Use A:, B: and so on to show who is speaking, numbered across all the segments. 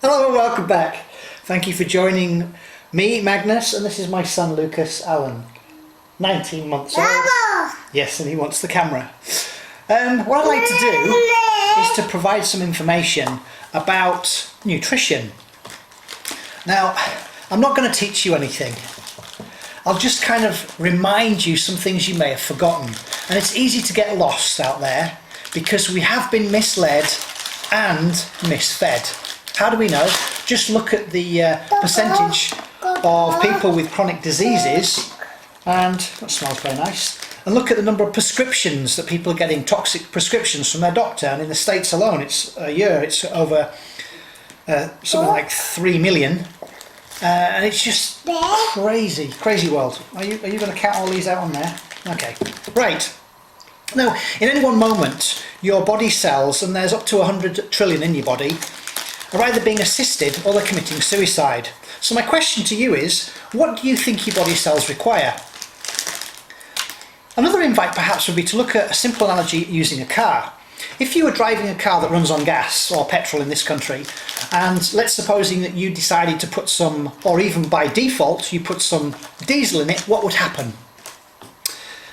A: Hello and welcome back. Thank you for joining me, Magnus, and this is my son Lucas Allen, 19 months old. Yes, and he wants the camera. What I'd like to do is to provide some information about nutrition. Now, I'm not going to teach you anything. I'll just kind of remind you some things you may have forgotten. And it's easy to get lost out there because we have been misled and misfed. How do we know? Just look at the percentage of people with chronic diseases, and that smells very nice, and look at the number of prescriptions that people are getting, toxic prescriptions from their doctor, and in the States alone it's a year, it's over something like 3 million, and it's just crazy world. Are you going to count all these out on there? Okay, right. Now, in any one moment, your body cells, and there's up to 100 trillion in your body, are either being assisted or they're committing suicide. So my question to you is, what do you think your body cells require? Another invite perhaps would be to look at a simple analogy using a car. If you were driving a car that runs on gas or petrol in this country, and let's supposing that you decided to put some, or even by default, you put some diesel in it, what would happen?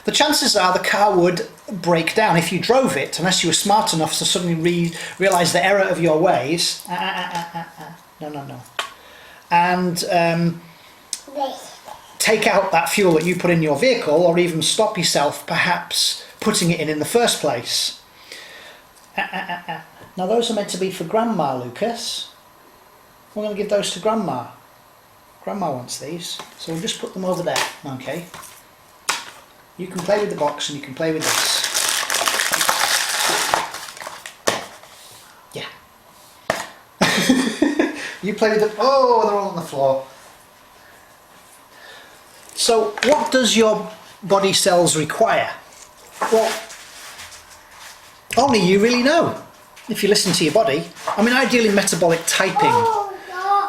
A: The chances are the car would break down if you drove it, unless you were smart enough to suddenly realise the error of your ways. No. And take out that fuel that you put in your vehicle, or even stop yourself perhaps putting it in the first place. Now those are meant to be for Grandma, Lucas. We're going to give those to Grandma. Grandma wants these, so we'll just put them over there, okay? You can play with the box and you can play with this. Yeah. You play with them. Oh, they're all on the floor. So what does your body cells require? Well, only you really know. If you listen to your body. I mean, I deal in metabolic typing.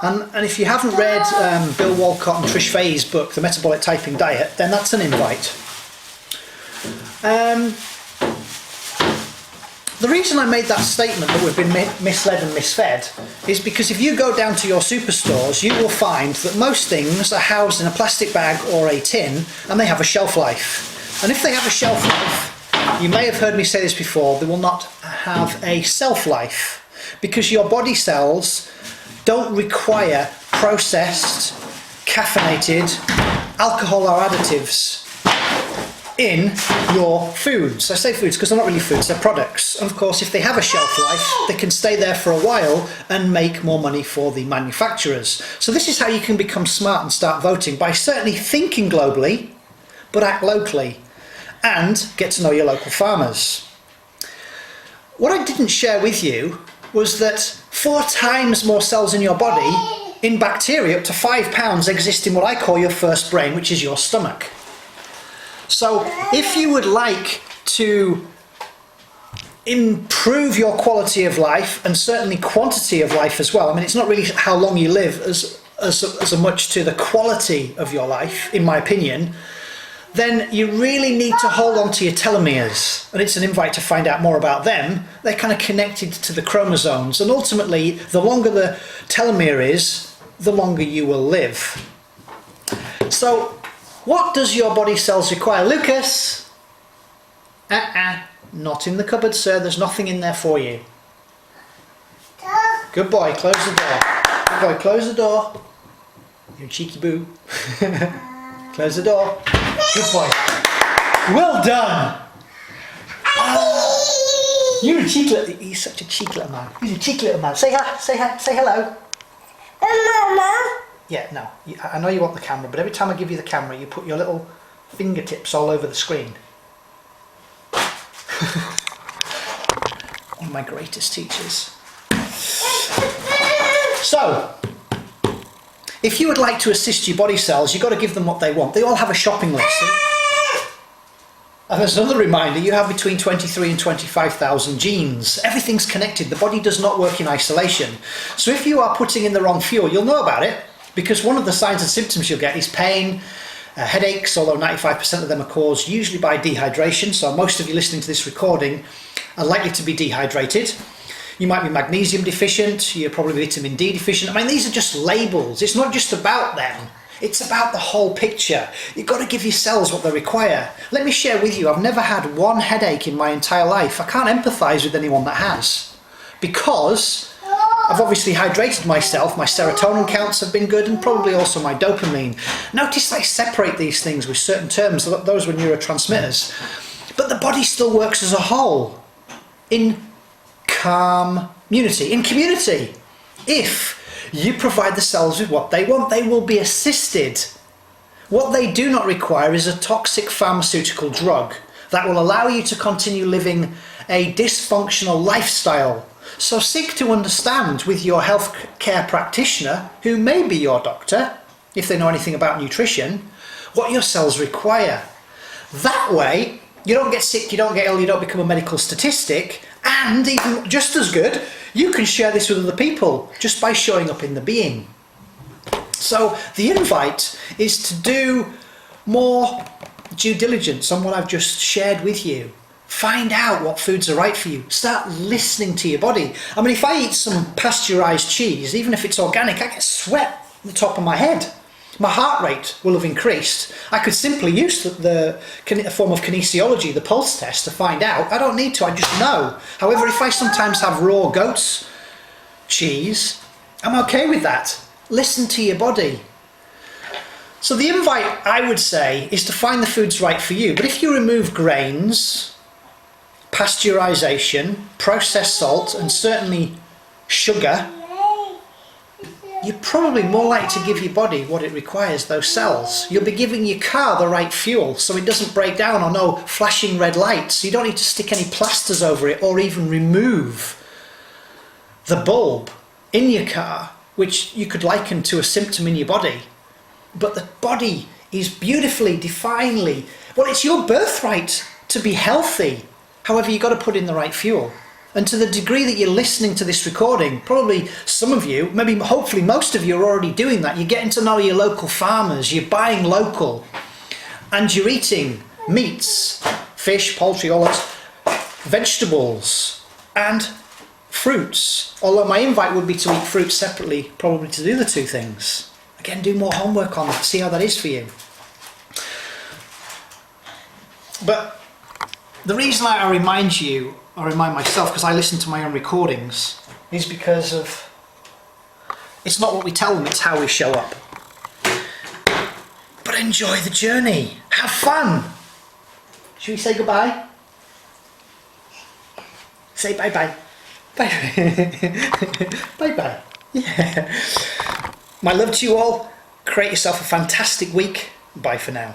A: And if you haven't read Bill Walcott and Trish Fay's book, The Metabolic Typing Diet, then that's an invite. The reason I made that statement that we've been misled and misfed is because if you go down to your superstores, you will find that most things are housed in a plastic bag or a tin, and they have a shelf life. And if they have a shelf life, you may have heard me say this before, they will not have a self life, because your body cells don't require processed, caffeinated alcohol or additives in your foods. I say foods because they're not really foods, they're products. And of course, if they have a shelf life, they can stay there for a while and make more money for the manufacturers. So this is how you can become smart and start voting, by certainly thinking globally, but act locally, and get to know your local farmers. What I didn't share with you was that 4 times more cells in your body, in bacteria, up to 5 pounds, exist in what I call your first brain, which is your stomach. So if you would like to improve your quality of life, and certainly quantity of life as well, I mean, it's not really how long you live as much to the quality of your life, in my opinion, then you really need to hold on to your telomeres. And it's an invite to find out more about them. They're kind of connected to the chromosomes, and ultimately, the longer the telomere is, the longer you will live. So, what does your body cells require? Lucas? Not in the cupboard, sir. There's nothing in there for you. Good boy, close the door. Good boy, close the door. You cheeky boo. Close the door. Good boy. Well done. You're a cheeky little... He's such a cheeky little man. He's a cheeky little man. Say hi. Say hello.
B: Mama.
A: Yeah, no, I know you want the camera, but every time I give you the camera, you put your little fingertips all over the screen. One of my greatest teachers. So, if you would like to assist your body cells, you've got to give them what they want. They all have a shopping list. And there's another reminder, you have between 23 and 25,000 genes. Everything's connected. The body does not work in isolation. So if you are putting in the wrong fuel, you'll know about it. Because one of the signs and symptoms you'll get is pain, headaches, although 95% of them are caused usually by dehydration. So most of you listening to this recording are likely to be dehydrated. You might be magnesium deficient, you're probably vitamin D deficient. I mean, these are just labels. It's not just about them. It's about the whole picture. You've got to give your cells what they require. Let me share with you, I've never had one headache in my entire life. I can't empathise with anyone that has. Because I've obviously hydrated myself, my serotonin counts have been good, and probably also my dopamine. Notice I separate these things with certain terms, those were neurotransmitters. But the body still works as a whole, in community. If you provide the cells with what they want, they will be assisted. What they do not require is a toxic pharmaceutical drug that will allow you to continue living a dysfunctional lifestyle. So seek to understand with your healthcare practitioner, who may be your doctor, if they know anything about nutrition, what your cells require. That way, you don't get sick, you don't get ill, you don't become a medical statistic, and even just as good, you can share this with other people just by showing up in the being. So the invite is to do more due diligence on what I've just shared with you. Find out what foods are right for you. Start listening to your body. I mean, if I eat some pasteurised cheese, even if it's organic, I get sweat on the top of my head. My heart rate will have increased. I could simply use a form of kinesiology, the pulse test, to find out. I don't need to, I just know. However, if I sometimes have raw goat's cheese, I'm okay with that. Listen to your body. So the invite, I would say, is to find the foods right for you. But if you remove grains, pasteurisation, processed salt, and certainly sugar, you're probably more likely to give your body what it requires, those cells. You'll be giving your car the right fuel so it doesn't break down, or no flashing red lights. You don't need to stick any plasters over it or even remove the bulb in your car, which you could liken to a symptom in your body. But the body is beautifully, divinely, well, it's your birthright to be healthy. However, you've got to put in the right fuel. And to the degree that you're listening to this recording, probably some of you, maybe hopefully most of you are already doing that. You're getting to know your local farmers, you're buying local, and you're eating meats, fish, poultry, all that, vegetables and fruits. Although my invite would be to eat fruits separately, probably to do the two things. Again, do more homework on that, see how that is for you. But the reason I remind you, I remind myself, because I listen to my own recordings, is because of, it's not what we tell them, it's how we show up. But enjoy the journey, have fun. Should we say goodbye? Say bye-bye. Bye. Bye-bye. Yeah. My love to you all. Create yourself a fantastic week. Bye for now.